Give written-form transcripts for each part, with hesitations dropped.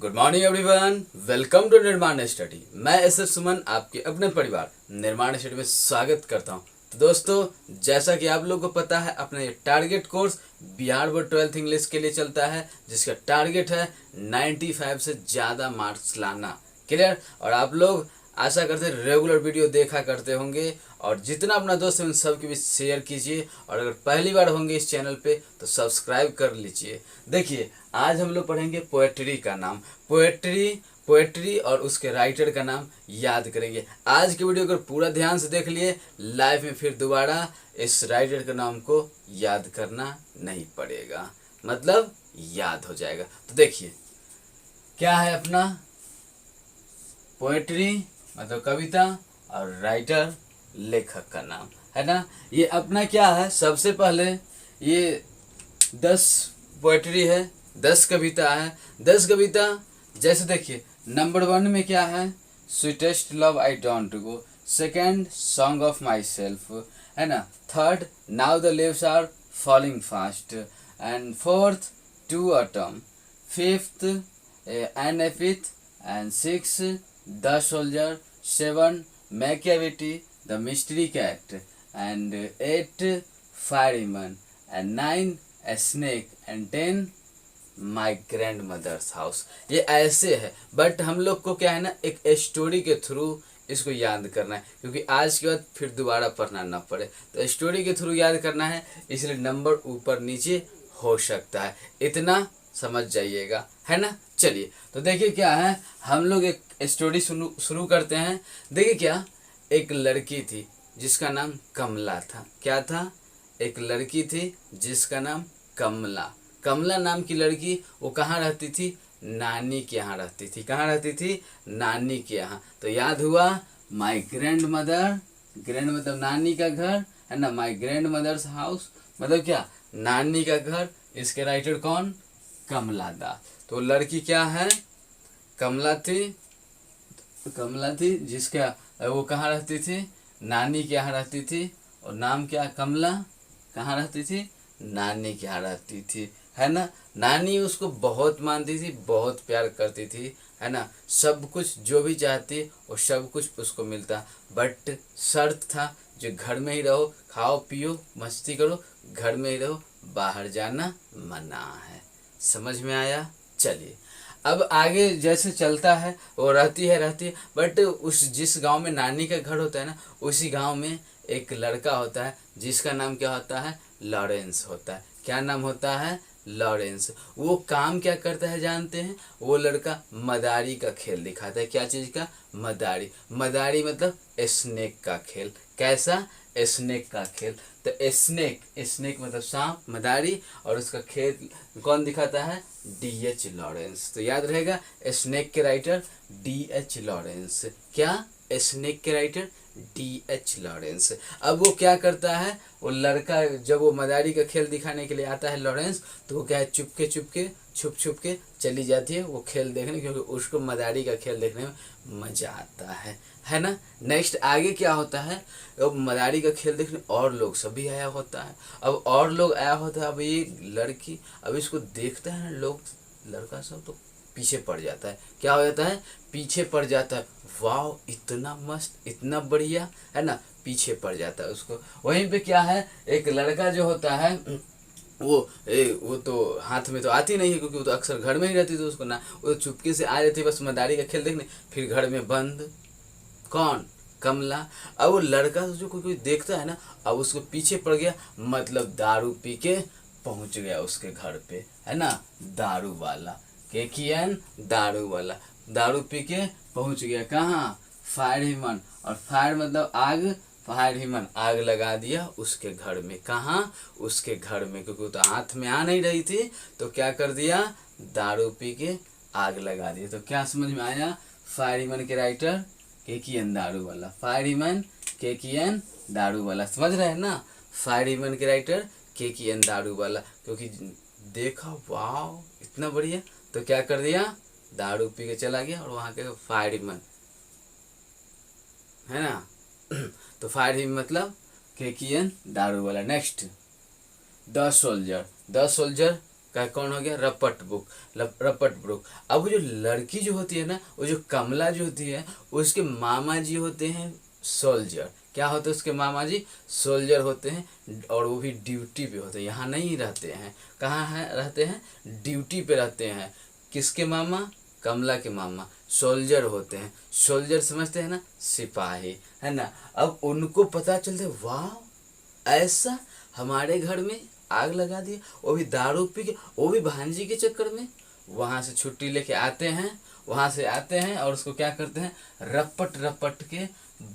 Good morning everyone, welcome to Nirman study. मैं S Suman आपके अपने परिवार निर्माण स्टडी में स्वागत करता हूं। तो दोस्तों, जैसा कि आप लोगों को पता है, अपना ये target course Bihar board 12th English के लिए चलता है, जिसका टारगेट है 95 से ज़्यादा मार्क्स लाना। क्लियर? और आप लोग आशा करते रेगुलर वीडियो देखा करते होंगे और जितना अपना दोस्त है उन सब के बीच शेयर कीजिए। और अगर पहली बार होंगे इस चैनल पे तो सब्सक्राइब कर लीजिए। देखिए, आज हम लोग पढ़ेंगे पोएट्री का नाम। पोएट्री और उसके राइटर का नाम याद करेंगे। आज की वीडियो अगर पूरा ध्यान से देख लिए, लाइफ में फिर दोबारा इस राइटर के नाम को याद करना नहीं पड़ेगा, मतलब याद हो जाएगा। तो देखिए, क्या है अपना पोएट्री मतलब कविता और राइटर लेखक का नाम है ना। ये अपना क्या है, सबसे पहले ये 10 पोएट्री है, 10 कविता है। 10 कविता जैसे देखिए, नंबर 1 में क्या है, sweetest love I don't go. Second, song of my self है ना। Third, now the leaves are falling fast. And fourth, to autumn. Fifth, an epitaph. And six, the soldier. 7, Machiavelli the mystery cat. And 8, fireman. And 9, a snake। And 10, my grand mother's house. ये ऐसे है, but हम लोग को क्या है ना, एक स्टोरी के थ्रू इसको याद करना है, क्योंकि आज के बाद फिर दोबारा पढ़ना ना पड़े। तो स्टोरी के थ्रू याद करना है, इसलिए नंबर ऊपर नीचे हो सकता है, इतना समझ जाइएगा, है ना। चलिए, तो देखिए क्या है, हम लोग एक स्टोरी शुरू करते हैं। देखिए क्या, एक लड़की थी जिसका नाम कमला था। क्या था? एक लड़की थी जिसका नाम कमला। कमला नाम की लड़की, वो कहाँ रहती थी? नानी के यहाँ रहती थी। कहाँ रहती थी? नानी के यहाँ। तो याद हुआ, माई ग्रैंड मदर, ग्रैंड मतलब नानी का घर है ना, माई ग्रैंड मदर्स हाउस मतलब क्या, नानी का घर। इसके राइटर कौन? कमला दास। तो लड़की क्या है? कमला थी जिसका वो कहाँ रहती थी? नानी के यहाँ रहती थी। और नाम क्या? कमला। कहाँ रहती थी? नानी के यहाँ रहती थी, है ना। नानी उसको बहुत मानती थी, बहुत प्यार करती थी, है ना। सब कुछ जो भी चाहती वो सब कुछ उसको मिलता, बट शर्त था, जो घर में ही रहो, खाओ पियो मस्ती करो, घर में ही रहो, बाहर जाना मना है। समझ में आया? चलिए, अब आगे जैसे चलता है, वो रहती है, बट उस जिस गांव में नानी का घर होता है ना, उसी गांव में एक लड़का होता है जिसका नाम क्या होता है? लॉरेंस होता है। क्या नाम होता है? लॉरेंस। वो काम क्या करता है जानते हैं? वो लड़का मदारी का खेल दिखाता है। क्या चीज़ का? मदारी। मदारी मतलब स्नेक का खेल। कैसा? स्नेक का खेल। तो स्नेक मतलब सांप, मदारी, और उसका खेल कौन दिखाता है? D.H. लॉरेंस। तो याद रहेगा, स्नेक के राइटर D.H. लॉरेंस। क्या? स्नेक के राइटर D.H. लॉरेंस। अब वो क्या करता है, वो लड़का जब वो मदारी का खेल दिखाने के लिए आता है लॉरेंस, तो वो क्या है, छुप के चली जाती है वो खेल देखने, क्योंकि उसको मदारी का खेल देखने में मजा आता है ना। नेक्स्ट आगे क्या होता है, अब मदारी का खेल देखने और लोग सभी आया होता है। अब और लोग आया होता है, अब ये लड़की, अब इसको देखता है ना लोग, लड़का सब, तो पीछे पड़ जाता है। क्या हो जाता है? पीछे पड़ जाता है। वाह, इतना मस्त, इतना बढ़िया, है ना। पीछे पड़ जाता है उसको। वहीं पे क्या है, एक लड़का जो होता है, वो तो हाथ में तो आती नहीं है, क्योंकि वो तो अक्सर घर में ही रहती थी, उसको ना, वो तो चुपके से आ जाती बस मदारी का खेल देखने, फिर घर में बंद। कौन? कमला। अब वो लड़का जो कोई देखता है ना, अब उसको पीछे पड़ गया, मतलब दारू पी के पहुंच गया उसके घर पे, है ना। दारू वाला केकियन, दारू वाला दारू पी के पहुंच गया कहाँ? फायर, और फायर मतलब आग, फायर आग लगा दिया उसके घर में। कहाँ? उसके घर में, क्योंकि वो तो हाथ में आ नहीं रही थी, तो क्या कर दिया? दारू पी के आग लगा दिया। तो क्या समझ में आया? फायर के राइटर केकियन, दारू वाला। फायर केकियन, दारू वाला। समझ रहे हैं ना? फायर के राइटर केकियन, दारू वाला। क्योंकि देखा, वाह इतना बढ़िया, तो क्या कर दिया? दारू पी के चला गया, और वहाँ के फायरमैन, है ना। तो फायर मतलब केकियन, दारू वाला। Next, the soldier. The soldier का कौन हो गया, रपट बुक, रपट ब्रुक। अब वो जो लड़की जो होती है ना, वो जो कमला जो होती है, उसके मामा जी होते हैं सोल्जर। क्या होते हैं उसके मामा जी, सोल्जर होते हैं, और वो भी ड्यूटी पे होते हैं, यहाँ नहीं रहते हैं। कहाँ है रहते हैं, ड्यूटी पे रहते हैं। किसके मामा, कमला के मामा सोल्जर होते हैं। सोल्जर समझते हैं ना, सिपाही, है ना। अब उनको पता चलता है, वाह ऐसा हमारे घर में आग लगा दिया, वो भी दारू पी के, वो भी भांजी के चक्कर में। वहां से छुट्टी लेके आते हैं, वहां से आते हैं और उसको क्या करते हैं, रपट रपट के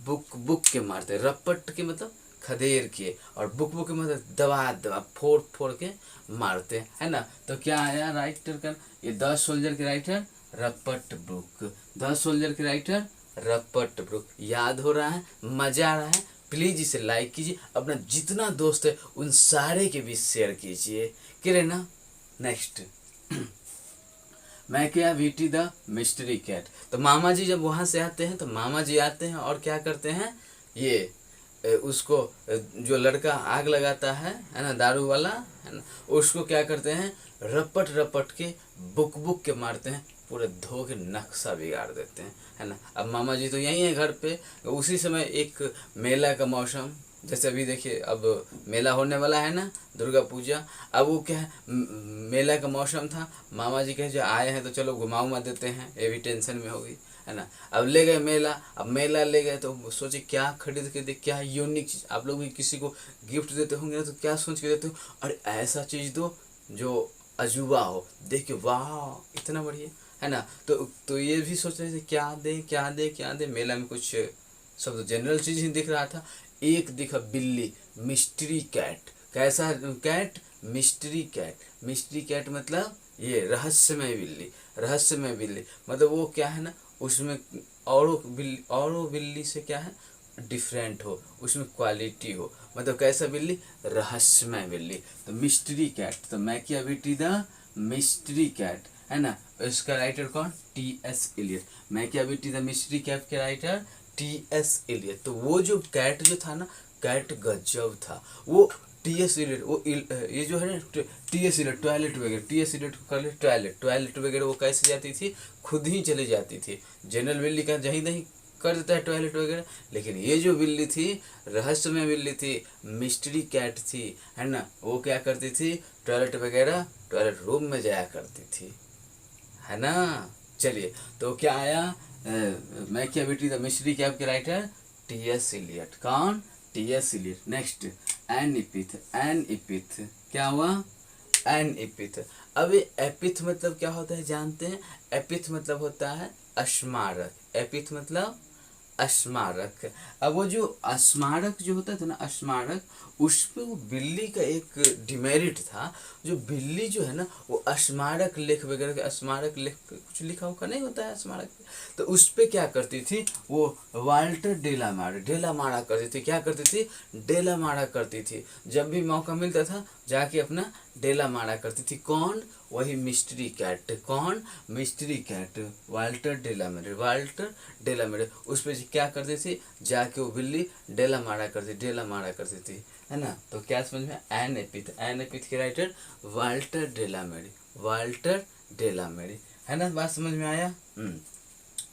बुक बुक के मारते हैं। रपट के मतलब खदेड़ के, और बुक बुक के मतलब दबा दबा फोड़ फोड़ के मारते हैं, है ना। तो क्या आया राइटर का, ये 10 सोल्जर के राइटर रपट ब्रुक, 10 सोल्जर के राइटर रपट ब्रुक। याद हो रहा है, मजा आ रहा है, प्लीज इसे लाइक कीजिए, अपना जितना दोस्त है उन सारे के बीच शेयर कीजिए, करे ना। नेक्स्ट मैं क्या, वीटी द मिस्ट्री कैट। तो मामा जी जब वहां से आते हैं, तो मामा जी आते हैं और क्या करते हैं, ये उसको जो लड़का आग लगाता है ना, दारू वाला, है ना, उसको क्या करते हैं, रपट रपट के बुक बुक के मारते हैं, पूरे धो के नक्शा बिगाड़ देते हैं, है ना। अब मामा जी तो यही है घर पे। उसी समय एक मेला का मौसम, जैसे अभी देखिए अब मेला होने वाला है ना, दुर्गा पूजा। अब वो क्या है, मेला का मौसम था, मामा जी कहे जो आए हैं तो चलो घुमा उमा देते हैं, ये भी टेंशन में होगी, है ना। अब ले गए मेला, अब मेला ले गए तो सोचे क्या खरीद के दे, क्या यूनिक चीज़। आप लोग भी किसी को गिफ्ट देते होंगे ना, तो क्या सोच के देते हो, अरे ऐसा चीज़ दो जो अजूबा हो, देख के वाह इतना बढ़िया, है ना। तो ये भी सोच रहे थे क्या दे क्या दे क्या दे। मेला में कुछ सब तो जनरल चीज़ ही दिख रहा था। एक दिखा बिल्ली, मिस्ट्री कैट। कैसा cat, mystery cat. Mystery cat मतलब ये रहस्यमय बिल्ली, रहस्यमय बिल्ली मतलब वो क्या है ना, उसमें औरों बिल्ली से क्या है, डिफरेंट हो, उसमें क्वालिटी हो, मतलब कैसा बिल्ली, रहस्यमय बिल्ली। तो मिस्ट्री कैट, तो मैं क्या बेटी द मिस्ट्री कैट, है ना। इसका राइटर कौन, टी.एस. इलियट। मैं क्या बेटी द मिस्ट्री कैट के राइटर टी.एस. इलियट। तो वो जो कैट जो था ना, कैट गजब था। वो टी.एस. इलियट, वो ये जो है ना टी.एस. इलियट, टॉयलेट वगैरह, टी.एस. इलियट को कर ले टॉयलेट वगैरह, वो कैसे जाती थी, खुद ही चली जाती थी। जनरल बिल्ली का जहीं नहीं कर देता है टॉयलेट वगैरह, लेकिन ये जो बिल्ली थी, रहस्यमय बिल्ली थी, मिस्ट्री कैट थी, है ना, वो क्या करती थी, टॉयलेट वगैरह टॉयलेट रूम में जाया करती थी, है ना। चलिए, तो क्या आया, मैं क्या बेटी द मिस्ट्री कैट के राइटर टी.एस. इलियट। कौन, T S. Eliot. Next an epitaph, an epitaph क्या हुआ, एन इपिथ। अब ये एपिथ मतलब क्या होता है जानते हैं, एपिथ मतलब होता है स्मारक, एपिथ मतलब स्मारक। अब वो जो स्मारक जो होता था ना, स्मारक, उस पे वो बिल्ली का एक डिमेरिट था, जो बिल्ली जो है ना, वो स्मारक लेख वगैरह, स्मारक लेख कुछ लिखा हुआ नहीं होता है स्मारक, तो उस पे क्या करती थी वो, वाल्टर डेला मारा करती थी। क्या करती थी, डेला मारा करती थी। जब भी मौका मिलता था जाके अपना डेला मारा करती थी। कौन, वही मिस्ट्री कैट। कौन, मिस्ट्री कैट, वाल्टर डेलामेरे उस पर क्या करती थी, जाके वो बिल्ली डेला मारा करती थी, है ना। तो क्या समझ में, एन एपिथ के राइटर वाल्टर डेलामेरे, है ना। बात समझ में आया।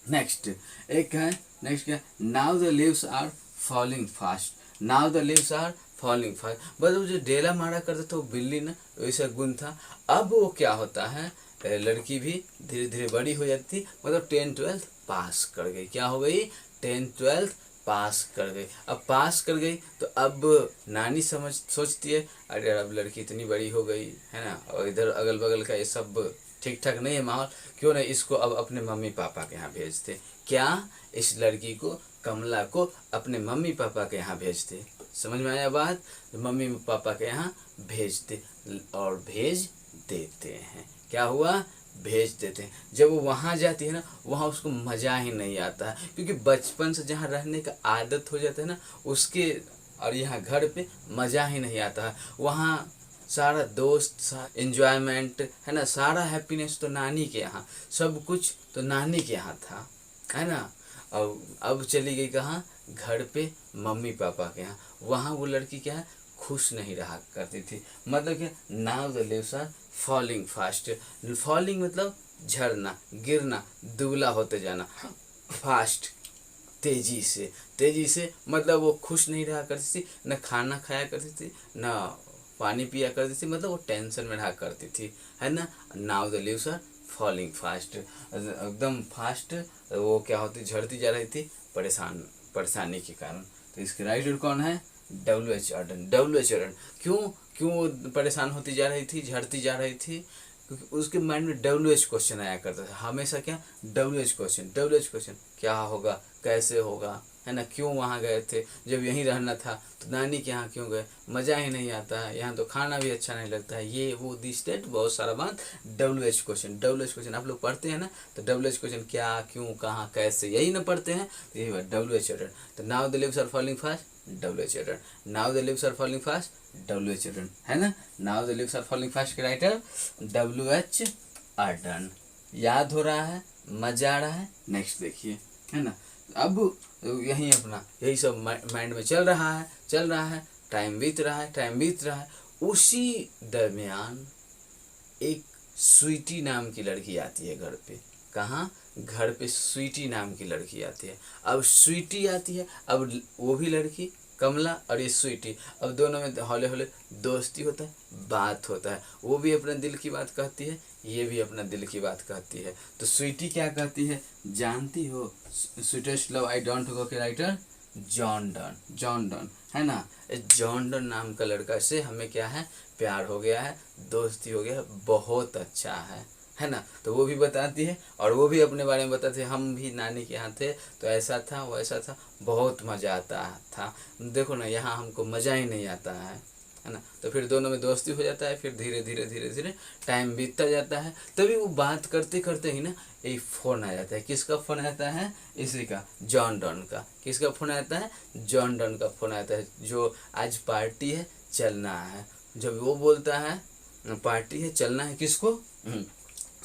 नेक्स्ट एक है, नेक्स्ट क्या, now the leaves are falling fast, now the leaves are falling fast. बस वो जो डेला मारा करता था वो बिल्ली ना, वैसा गुण था। अब वो क्या होता है, लड़की भी धीरे धीरे बड़ी हो जाती थी, मतलब 10th-12th पास कर गई। क्या हो गई, 10th-12th पास कर गई। अब पास कर गई तो अब नानी सोचती है, अरे अब लड़की इतनी बड़ी हो गई, है ना, और इधर अगल बगल का ये सब ठीक ठाक नहीं है माहौल, क्यों नहीं इसको अब अपने मम्मी पापा के यहाँ भेजते। क्या, इस लड़की को, कमला को अपने मम्मी पापा के यहाँ भेजते। समझ में आया बात, मम्मी पापा के यहाँ भेजते और भेज देते हैं। क्या हुआ, भेज देते हैं। जब वो वहाँ जाती है ना, वहाँ उसको मज़ा ही नहीं आता है, क्योंकि बचपन से जहाँ रहने का आदत हो जाता है ना उसके, और यहाँ घर पे मज़ा ही नहीं आता है। वहाँ सारा दोस्त, एंजॉयमेंट, है ना, सारा हैप्पीनेस तो नानी के यहाँ, सब कुछ तो नानी के यहाँ था, है ना। अब चली गई कहाँ, घर पे मम्मी पापा के यहाँ। वहाँ वो लड़की क्या है, खुश नहीं रहा करती थी। मतलब क्या, now the leaves are falling fast. Falling मतलब झड़ना, गिरना, दुबला होते जाना, फास्ट तेजी से, तेजी से मतलब वो खुश नहीं रहा करती थी, न खाना खाया करती थी, न पानी पिया करती थी, मतलब वो टेंशन में रहा करती थी, है ना। Now the leaves are falling fast, एकदम फास्ट वो क्या होती, झड़ती जा रही थी परेशानी के कारण। तो इसके राइटर कौन है, W.H. ऑर्डन। W.H. ऑर्डन क्यों क्यों वो परेशान होती जा रही थी, झड़ती जा रही थी, क्योंकि उसके माइंड में WH क्वेश्चन आया करता था हमेशा। क्या, WH क्वेश्चन, क्या होगा, कैसे होगा, है ना, क्यों वहाँ गए थे, जब यहीं रहना था तो नानी के यहाँ क्यों गए, मज़ा ही नहीं आता है, यहाँ तो खाना भी अच्छा नहीं लगता है, ये वो दिस डेट बहुत सारा बात। WH क्वेश्चन आप लोग पढ़ते हैं ना, तो WH क्वेश्चन क्या, क्यों, कहाँ, कैसे, यही ना पढ़ते हैं, तो यही बात WH ऑर्डर। तो now the leaves are falling fast, WH ऑर्डर। Now the leaves are falling fast, WH Auden, है ना। Now the leaves are falling fast के राइटर WH ऑर्डन। याद हो रहा है, मजा आ रहा है, नेक्स्ट देखिए, है ना। अब यही अपना यही सब माइंड में चल रहा है, टाइम बीत रहा है। उसी दरमियान एक स्वीटी नाम की लड़की आती है घर पे। कहाँ, घर पे स्वीटी नाम की लड़की आती है। अब स्वीटी आती है, अब वो भी लड़की कमला और ये स्वीटी, अब दोनों में हौले हौले दोस्ती होता है, बात होता है, वो भी अपने दिल की बात कहती है, ये भी अपना दिल की बात कहती है। तो स्वीटी क्या कहती है, जानती हो, sweetest love I don't go के राइटर जॉन डन, है ना। जॉन डन नाम का लड़का से हमें क्या है, प्यार हो गया है, दोस्ती हो गया है, बहुत अच्छा है ना। तो वो भी बताती है और वो भी अपने बारे में बताते हैं, हम भी नानी के यहाँ थे तो ऐसा था वैसा था, बहुत मज़ा आता था, देखो ना यहाँ हमको मज़ा ही नहीं आता है ना। तो फिर दोनों में दोस्ती हो जाता है, फिर धीरे धीरे टाइम बीतता जाता है। तभी वो बात करते करते ही ना एक फ़ोन आ जाता है। किसका फ़ोन आता है, इसी का, जॉन डन का। किसका फ़ोन आता है, जॉन डन का फ़ोन आता है, जो आज पार्टी है, चलना है। जब वो बोलता है पार्टी है, चलना है, किसको,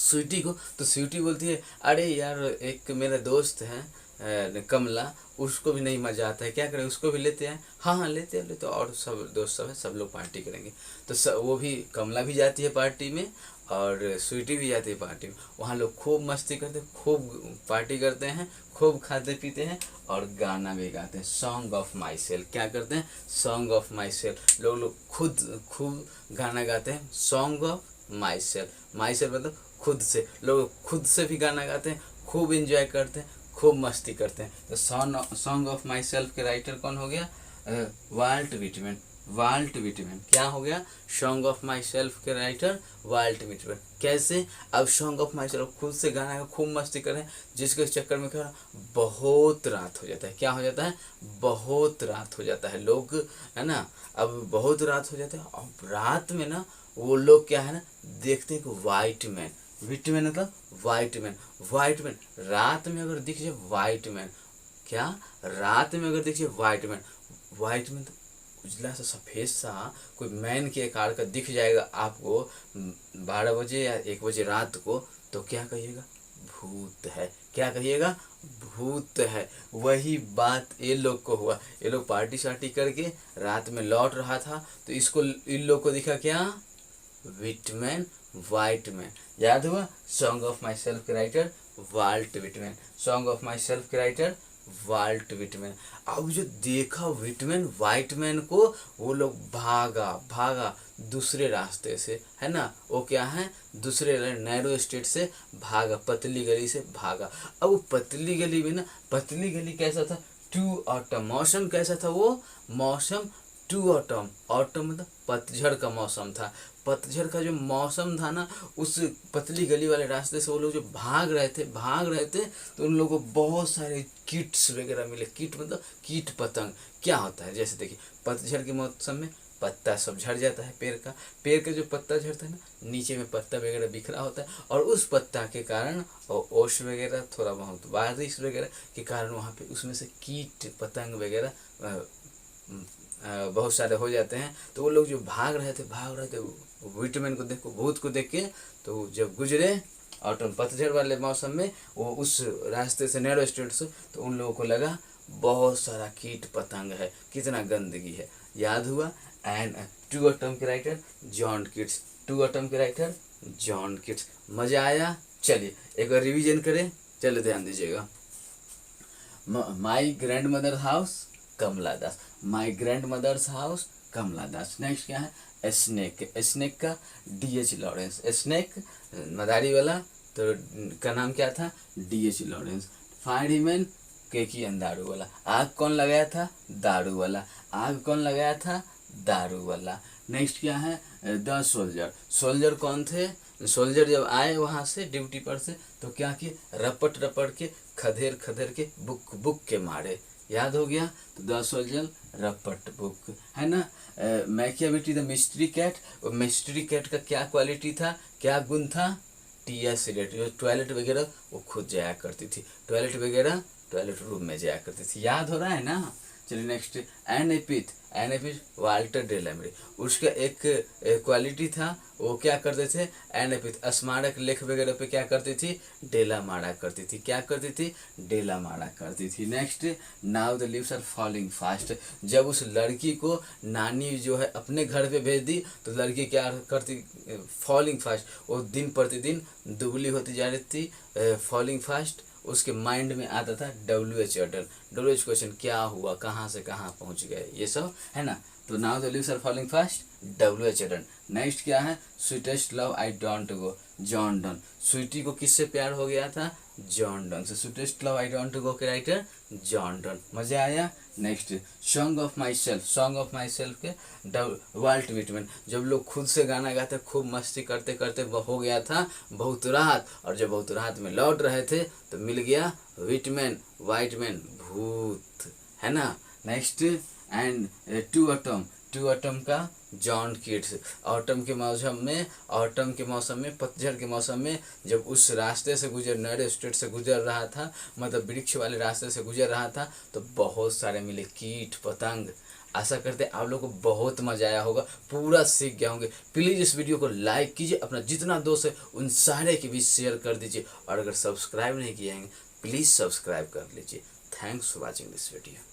स्वीटी को, तो स्वीटी बोलती है, अरे यार एक मेरा दोस्त है कमला, उसको भी नहीं मज़ा आता है, क्या करें, उसको भी लेते हैं। हाँ लेते हैं, और सब दोस्त सब है, सब लोग पार्टी करेंगे। तो वो भी, कमला भी जाती है पार्टी में और स्वीटी भी जाती है पार्टी में। वहाँ लोग खूब मस्ती करते हैं, खूब पार्टी करते हैं, खूब खाते पीते हैं और गाना भी गाते हैं, सॉन्ग ऑफ माई सेल्फ। क्या करते हैं, सॉन्ग ऑफ माई सेल्फ, लोग खुद खूब गाना गाते हैं, सॉन्ग ऑफ माई सेल्फ मतलब खुद से, लोग खुद से भी गाना गाते हैं, खूब इंजॉय करते हैं, खूब मस्ती करते हैं। तो सॉन्ग ऑफ माई सेल्फ के राइटर कौन हो गया, वाल्ट विटमैन। क्या हो गया, सॉन्ग ऑफ माई सेल्फ के राइटर वाल्ट विटमैन। कैसे, अब सॉन्ग ऑफ माई सेल्फ खुद से गाना है, खूब मस्ती करें, जिसके चक्कर में क्या, बहुत रात हो जाता है। क्या हो जाता है, बहुत रात हो जाता है, लोग, है ना। अब बहुत रात हो जाता है, अब रात में ना वो लोग क्या है ना, देखते हैं कि वाइट मैन, विटमैन मतलब वाइट मैन, रात में अगर दिख जाए वाइट मैन, क्या, रात में अगर दिख जाए वाइट मैन तो उजला सा सफ़ेद सा कोई मैन के आकार का दिख जाएगा आपको 12 बजे या 1 बजे रात को, तो क्या कहिएगा, भूत है। क्या कहिएगा, भूत है। वही बात ये लोग को हुआ, ये लोग पार्टी शार्टी करके रात में लौट रहा था, तो इसको, इन लोग को दिखा क्या, विटमैन, वाइट मैन। याद हुआ, सॉन्ग ऑफ माई सेल्फ के writer Walt Whitman, song of my self के राइटर वाल्ट विटमैन। अब जो देखा विटमैन वाइट मैन को, वो लोग भागा दूसरे रास्ते से, है ना। वो क्या है, दूसरे नैरो स्टेट से भागा, पतली गली से भागा। अब वो पतली गली में ना, पतली गली कैसा था, टू ऑटम, मौसम कैसा था, वो मौसम टू ऑटम, ऑटम मतलब पतझड़ का मौसम था। पतझड़ का जो मौसम था ना, उस पतली गली वाले रास्ते से वो लोग जो भाग रहे थे, तो उन लोगों को बहुत सारे कीट्स वगैरह मिले। कीट मतलब कीट पतंग। क्या होता है, जैसे देखिए, पतझड़ के मौसम में पत्ता सब झड़ जाता है, पेड़ का जो पत्ता झड़ता है ना, नीचे में पत्ता वगैरह बिखरा होता है, और उस पत्ता के कारण और ओस वगैरह, थोड़ा बहुत बारिश वगैरह के कारण वहाँ पे उसमें से कीट पतंग वगैरह बहुत सारे हो जाते हैं। तो वो लोग जो भाग रहे थे विटमैन को देख, भूत को देख के, तो जब गुजरे ऑटम पतझड़ वाले मौसम में वो उस रास्ते से, नैरो स्ट्रीट से, तो उन लोगों को लगा बहुत सारा कीट पतंग है, कितना गंदगी है। याद हुआ, एंड टू एटम के writer John Keats, to autumn के राइटर जॉन किट्स। मजा आया? चलिए एक बार रिवीजन करें, चलिए ध्यान दीजिएगा। My grandmother house Kamala Das, my grand mother's house Kamala Das. Next क्या है? स्नेक, स्नेक का D.H. लॉरेंस, स्नेक मदारी वाला तो का नाम क्या था? D.H. Lawrence. Find him Keki N Daruwalla, आग कौन लगाया था? दारू वाला, आग कौन लगाया था? दारू वाला। नेक्स्ट क्या है? द सोल्जर, सोल्जर कौन थे? सोल्जर जब आए वहाँ से ड्यूटी पर से तो क्या किए? रपट रपट के खदेर खदेर के बुक बुक के मारे। याद हो गया? तो द सोल्जर रपट बुक, है ना। Machiavelli the mystery cat, mystery cat का क्या क्वालिटी था, क्या गुण था? टीएस रिलेटेड, जो टॉयलेट वगैरह वो खुद जाया करती थी, टॉयलेट वगैरह टॉयलेट रूम में जाया करती थी। याद हो रहा है ना? चलिए नेक्स्ट, एनेपिथ, एनेपिथ वाल्टर डेलामेरी, उसका एक क्वालिटी था, वो क्या करते थे? एनेपिथ स्मारक लेख वगैरह पे क्या करती थी? डेला मारा करती थी। क्या करती थी? डेला मारा करती थी। Next, now the leaves are falling fast, जब उस लड़की को नानी जो है अपने घर पे भेज दी तो लड़की क्या करती? फॉलिंग फास्ट, वो दिन प्रतिदिन दुबली होती जा रही थी। फॉलिंग फास्ट, उसके माइंड में आता था WH अटल, WH क्वेश्चन, क्या हुआ, कहाँ से कहाँ पहुँच गए, ये सब है ना। तो now the leaves are falling fast, WH अटल। नेक्स्ट क्या है? Sweetest love I don't go, John Donne, sweetie को किससे प्यार हो गया था? जॉन डन से। Sweetest love I don't go के राइटर जॉन डन। मजा आया? Next, song of my self, song of my self के वाल्ट विटमैन, जब लोग खुद से गाना गाते खूब मस्ती करते करते हो गया था बहुत रात, और जब बहुत रात में लौट रहे थे तो मिल गया विटमैन, वाइटमैन, भूत, है ना। Next, and to autumn, to autumn का जॉन किट्स, ऑटम के मौसम में, ऑटम के मौसम में, पतझड़ के मौसम में जब उस रास्ते से गुजर, नरे स्टेट से गुजर रहा था, मतलब वृक्ष वाले रास्ते से गुजर रहा था तो बहुत सारे मिले कीट पतंग। आशा करते हैं आप लोगों को बहुत मजा आया होगा, पूरा सीख गए होंगे। प्लीज़ इस वीडियो को लाइक कीजिए, अपना जितना दोस्त है उन सारे के बीच शेयर कर दीजिए, और अगर सब्सक्राइब नहीं किए हैं प्लीज़ सब्सक्राइब कर लीजिए। Thanks for watching this video.